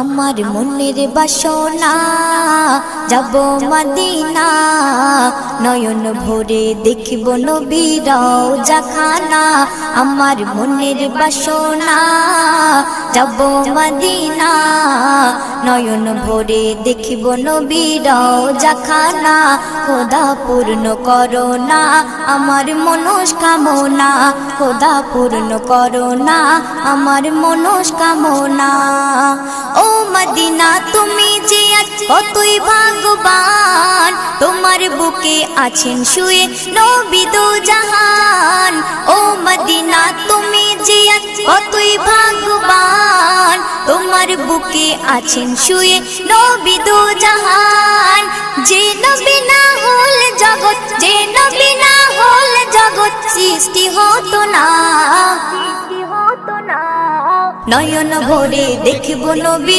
আমার মনের বাসনা যাব মদিনা, নয়ন ভরে দেখিব নবীর রওজাখানা। আমার মনের বাসনা যাব মদিনা, নয়ন ভরে দেখিব নবীর রওজাখানা। খোদা পূর্ণ করো না আমার মনস্কামনা, খোদা পূর্ণ করো না আমার মনস্কামনা। ও মদিনা তুমি যে আজ কতই ভাগ্যবান, তোমার বুকে আছেন শুয়ে নবী দো জাহান। ও মদিনা তুমি যে আজ কতই ভাগ্যবান, তোমার বুকে আছেন শুয়ে নবী দো জাহান। যে নবী না হল জগৎ, যে নবী না হল জগৎ সৃষ্টি হতো না। নয়ন ভরে দেখব নবী